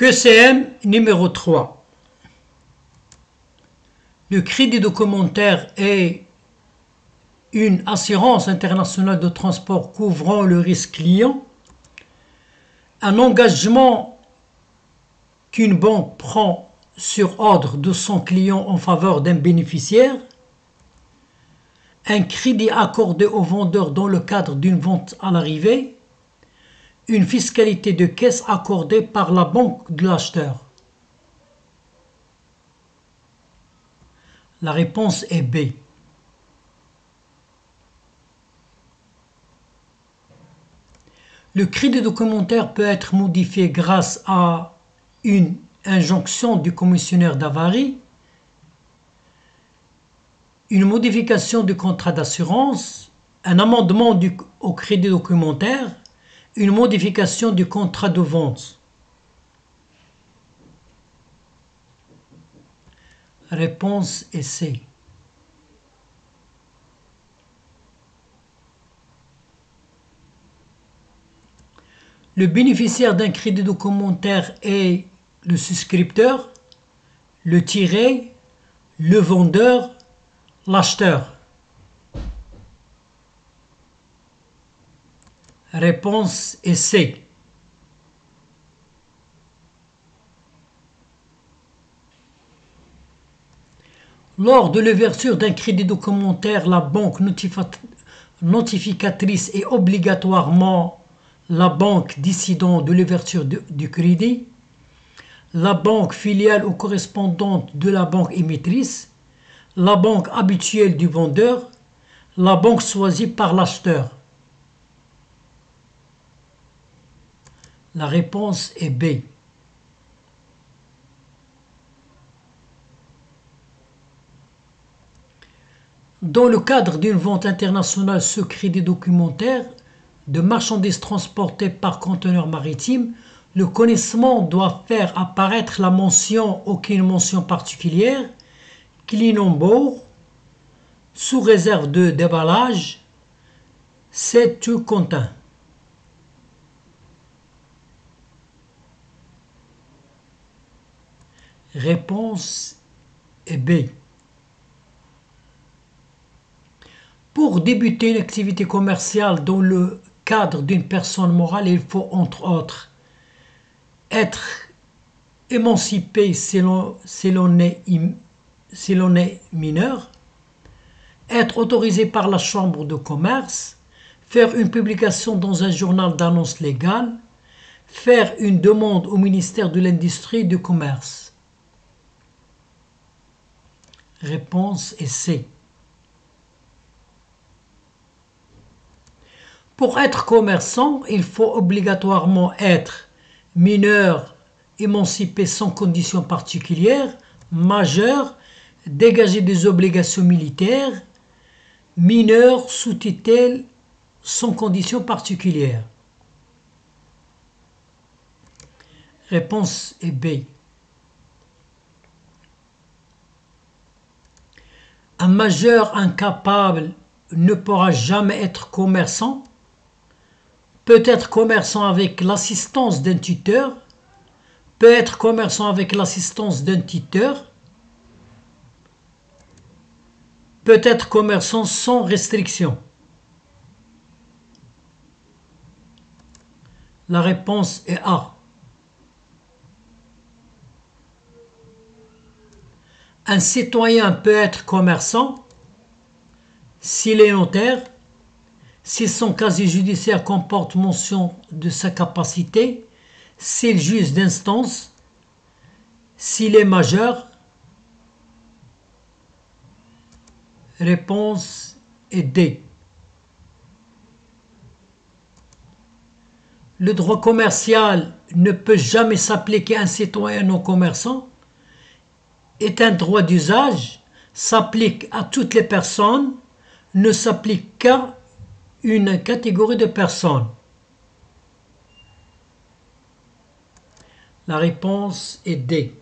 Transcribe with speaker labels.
Speaker 1: QCM numéro 3. Le crédit documentaire est une assurance internationale de transport couvrant le risque client, un engagement qu'une banque prend sur ordre de son client en faveur d'un bénéficiaire, un crédit accordé au vendeur dans le cadre d'une vente à l'arrivée, une fiscalité de caisse accordée par la banque de l'acheteur. La réponse est B. Le crédit documentaire peut être modifié grâce à une injonction du commissionnaire d'avarie, une modification du contrat d'assurance, un amendement au crédit documentaire, une modification du contrat de vente. Réponse est C. Le bénéficiaire d'un crédit documentaire est le souscripteur, le tiré, le vendeur, l'acheteur. Réponse est C. Lors de l'ouverture d'un crédit documentaire, la banque notificatrice est obligatoirement la banque décidant de l'ouverture du crédit, la banque filiale ou correspondante de la banque émettrice, la banque habituelle du vendeur, la banque choisie par l'acheteur. La réponse est B. Dans le cadre d'une vente internationale sous crédit documentaire de marchandises transportées par conteneur maritime, le connaissement doit faire apparaître la mention aucune mention particulière, clean on board, sous réserve de déballage, c'est tout content. Réponse est B. Pour débuter une activité commerciale dans le cadre d'une personne morale, il faut entre autres être émancipé si l'on est mineur, être autorisé par la chambre de commerce, faire une publication dans un journal d'annonce légale, faire une demande au ministère de l'Industrie et du Commerce. Réponse est C. Pour être commerçant, il faut obligatoirement être mineur, émancipé sans condition particulière, majeur, dégager des obligations militaires, mineur sous tutelle sans condition particulière. Réponse est B. Un majeur incapable ne pourra jamais être commerçant, peut être commerçant avec l'assistance d'un tuteur, peut être commerçant avec l'assistance d'un tuteur, peut être commerçant sans restriction. La réponse est A. Un citoyen peut être commerçant s'il est notaire, si son casier judiciaire comporte mention de sa capacité, s'il juge d'instance, s'il est majeur. Réponse est D. Le droit commercial ne peut jamais s'appliquer à un citoyen non commerçant, est un droit d'usage, s'applique à toutes les personnes, ne s'applique qu'à une catégorie de personnes. La réponse est D.